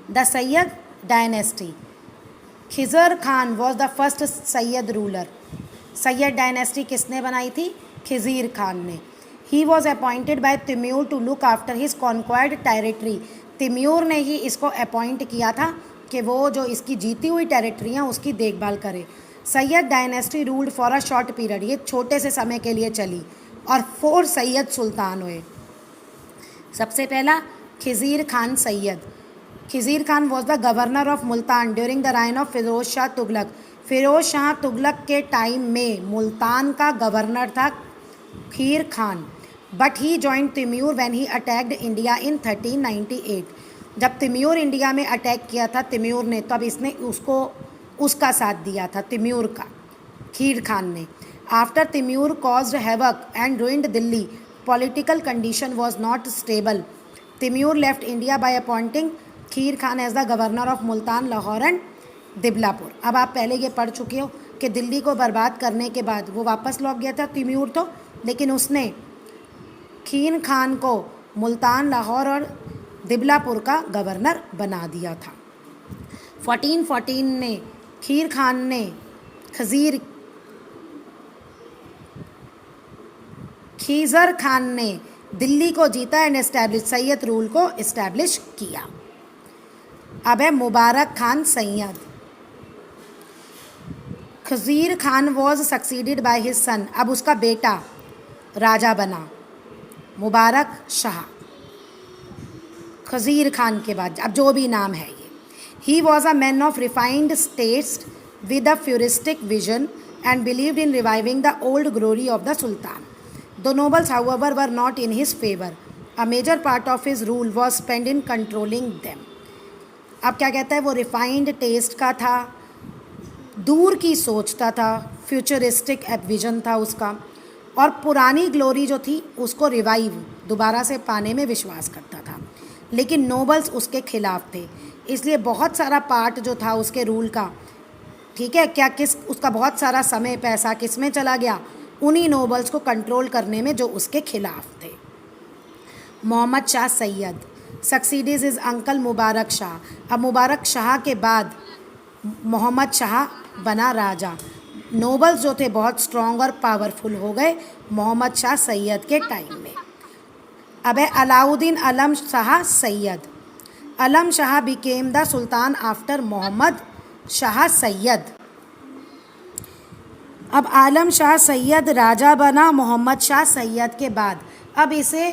The Sayyid dynasty, Khizr Khan was the first Sayyid ruler. Sayyid dynasty किसने बनाई थी? खिज़ीर खान ने। He was appointed by Timur to look after his conquered territory. Timur ने ही इसको अपॉइंट किया था कि वो जो इसकी जीती हुई टेरिटरी हैं उसकी देखभाल करे। Syed dynasty ruled for a short period, ये छोटे से समय के लिए चली और 4 सैयद सुल्तान हुए। सबसे पहला Khizr Khan Sayyid. Khizr Khan was the governor of Multan during the reign of Firoz Shah Tughlaq. Firoz Shah Tughlaq के टाइम में मुल्तान का गवर्नर था Khizr Khan. But he joined Timur when he attacked India in 1398। जब तिम्यूर इंडिया में अटैक किया था तिम्यूर ने, तब इसने उसका साथ दिया था, तिम्यूर का, खीर खान ने। After Timur caused havoc and ruined Delhi, political condition was not stable. Timur left India by appointing Khizr Khan as the governor of Multan, Lahore and Dipalpur. अब आप पहले ये पढ़ चुके हो कि दिल्ली को बर्बाद करने के बाद वो वापस लौट गया था तिम्यूर तो, लेकिन उसने खीर खान को मुल्तान, लाहौर और दिबलापुर का गवर्नर बना दिया था। 1414 ने खीर खान ने खीज़र खान ने दिल्ली को जीता एंड एस्टैब्लिश, सैयद रूल को इस्टेब्लिश किया। अब है Mubarak Khan Sayyid. Khizr Khan was succeeded by his son, अब उसका बेटा राजा बना मुबारक शाह। खीज़र खान के बाद अब जो भी नाम है ये। He was a man of refined taste with a futuristic vision and believed in reviving the old glory of the sultan. The nobles, however, were not in his favor. A major part of his rule was spent in controlling them. अब क्या कहता है, वो refined test का था, दूर की सोचता था, फ्यूचरिस्टिक विजन था उसका, और पुरानी ग्लोरी जो थी उसको रिवाइव दोबारा से पाने में विश्वास करता था। लेकिन नोबल्स उसके खिलाफ थे, इसलिए बहुत सारा पार्ट जो था उसके रूल का, ठीक है, उसका बहुत सारा समय पैसा किस में चला गया? उन्हीं नोबल्स को कंट्रोल करने में जो उसके खिलाफ थे। Mohammad Shah Sayyid succeeded his uncle Mubarak Shah. अब मुबारक शाह के बाद मोहम्मद शाह बना राजा। नोबल्स जो थे बहुत स्ट्रॉन्ग और पावरफुल हो गए मोहम्मद शाह सैयद के टाइम में। अब है Alauddin Alam Shah Sayyid. Alam Shah became the sultan after Mohammad Shah Sayyid. अब आलम शाह सैयद राजा बना मोहम्मद शाह सैयद के बाद। अब इसे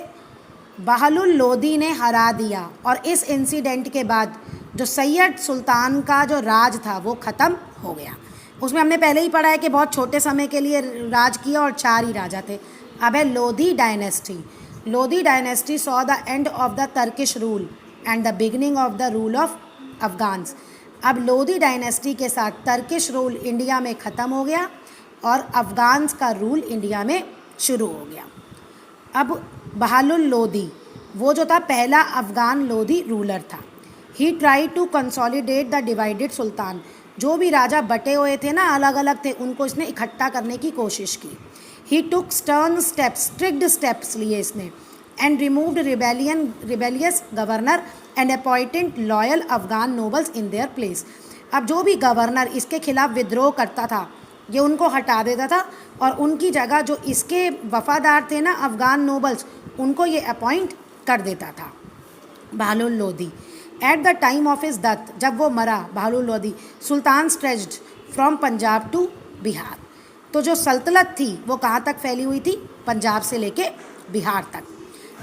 बहलुल लोदी ने हरा दिया और इस इंसिडेंट के बाद जो सैयद सुल्तान का जो राज था वो ख़त्म हो गया। उसमें हमने पहले ही पढ़ा है कि बहुत छोटे समय के लिए राज किया और 4 ही राजा थे। अब है Lodhi dynasty. Lodhi dynasty saw the end of the Turkish rule and the beginning of the rule of Afghans. अब लोधी डायनेस्टी के साथ टर्किश रूल इंडिया में ख़त्म हो गया और अफ़गान्स का रूल इंडिया में शुरू हो गया। अब बहलुल लोदी वो जो था पहला अफ़गान लोधी रूलर था। He try to consolidate the divided sultan. जो भी राजा बटे हुए थे ना, अलग अलग थे, उनको इसने इकट्ठा करने की कोशिश की। ही टुक स्ट्रिक्ट स्टेप्स लिए इसने and removed rebellious governor and appointed loyal Afghan nobles in their place. अब जो भी गवर्नर इसके खिलाफ विद्रोह करता था ये उनको हटा देता था और उनकी जगह जो इसके वफादार थे ना अफ़गान नोबल्स, उनको ये अपॉइंट कर देता था। Bahlul Lodi at the time of his death, जब वो मरा Bahlul Lodi, sultan stretched from Punjab to Bihar. तो जो सल्तनत थी वो कहाँ तक फैली हुई थी? पंजाब से लेके बिहार तक।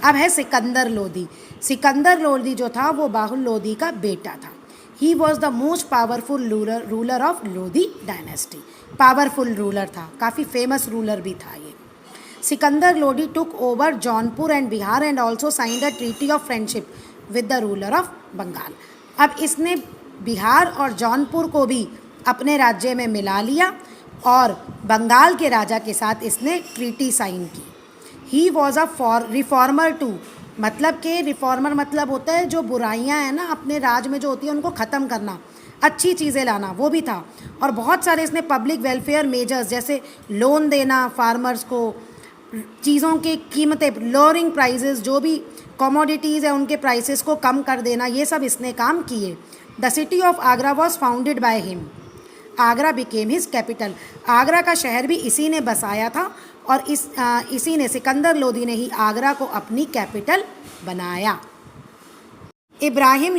अब है सिकंदर लोदी। सिकंदर लोदी जो था वो बहलुल लोदी का बेटा था। He was the most powerful ruler of Lodhi dynasty. Powerful ruler था, काफ़ी फेमस रूलर भी था ये। Sikandar Lodi took over Jaunpur and Bihar and also signed the treaty of friendship with the ruler of Bengal. अब इसने बिहार और जौनपुर को भी अपने राज्य में मिला लिया और बंगाल के राजा के साथ इसने ट्रीटी साइन की। He was a reformer too, मतलब कि रिफॉर्मर मतलब होता है जो बुराइयां हैं ना अपने राज में जो होती है उनको ख़त्म करना, अच्छी चीज़ें लाना, वो भी था। और बहुत सारे इसने पब्लिक वेलफेयर मेजर्स जैसे लोन देना फार्मर्स को, चीज़ों की कीमतें, लोअरिंग प्राइजेस, जो भी कमोडिटीज़ है उनके प्राइसेस को कम कर देना, ये सब इसने काम किए। The city of Agra was founded by him, Agra became his capital, Agra का शहर भी इसी ने बसाया था और इसी ने, सिकंदर लोदी ने ही आगरा को अपनी कैपिटल बनाया। इब्राहिम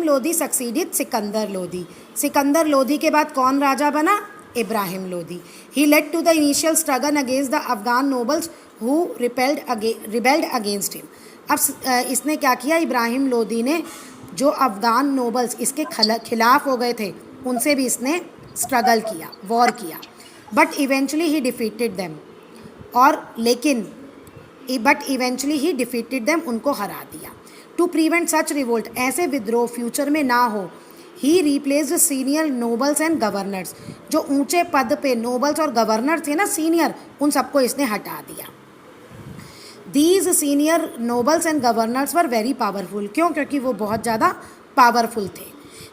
लोदी सक्सीडेड सिकंदर लोदी के बाद कौन राजा बना? Ibrahim Lodi. He led to the initial struggle against the Afghan nobles who rebelled against him. अब इसने क्या किया? इब्राहिम लोदी ने जो अफगान नोबल्स इसके खिलाफ हो गए थे उनसे भी इसने स्ट्रगल किया, वॉर किया। But eventually he defeated them, he defeated them, उनको हरा दिया। टू प्रिवेंट सच रिवोल्ट, ऐसे विद्रोह फ्यूचर में ना हो, he replaced senior nobles and governors, जो ऊंचे पद पे नोबल्स और गवर्नर थे ना सीनियर, उन सबको इसने हटा दिया। These senior nobles and governors were very powerful, क्यों? क्योंकि वो बहुत ज़्यादा पावरफुल थे।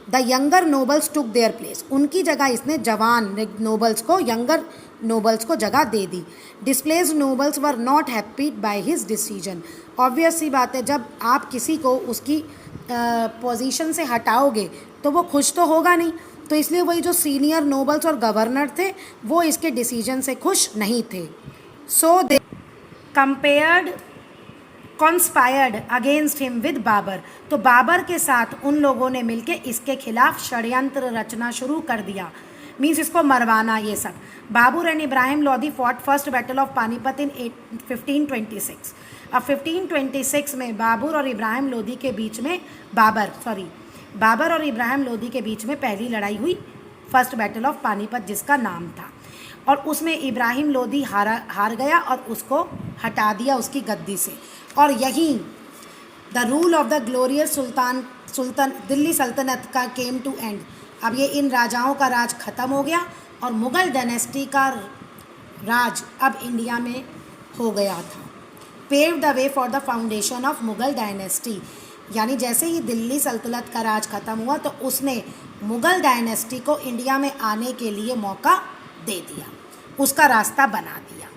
The younger nobles took their place, उनकी जगह इसने जवान नोबल्स को, यंगर नोबल्स को जगह दे दी। Displaced nobles were not happy by his decision, obvious सी बात है, जब आप किसी को उसकी पोजीशन से हटाओगे तो वो खुश तो होगा नहीं, तो इसलिए वही जो सीनियर नोबल्स और गवर्नर थे वो इसके डिसीजन से खुश नहीं थे। So they conspired against him with Babur, तो बाबर के साथ उन लोगों ने मिलके इसके खिलाफ षड्यंत्र रचना शुरू कर दिया, मीन्स इसको मरवाना ये सब। Babur and Ibrahim Lodi fought first battle of Panipat in 1526। अब 1526 में बाबर और इब्राहिम लोदी के बीच में बाबर और इब्राहिम लोदी के बीच में पहली लड़ाई हुई, फर्स्ट बैटल ऑफ पानीपत जिसका नाम था, और उसमें इब्राहिम लोदी हार गया और उसको हटा दिया उसकी गद्दी से। और यहीं the rule of the glorious sultan Delhi सल्तनत का केम टू एंड, अब ये इन राजाओं का राज ख़त्म हो गया और मुग़ल डायनेस्टी का राज अब इंडिया में हो गया था। Pave the way for the foundation of Mughal dynasty, यानी जैसे ही दिल्ली सल्तनत का राज ख़त्म हुआ तो उसने मुग़ल डायनेस्टी को इंडिया में आने के लिए मौका दे दिया, उसका रास्ता बना दिया।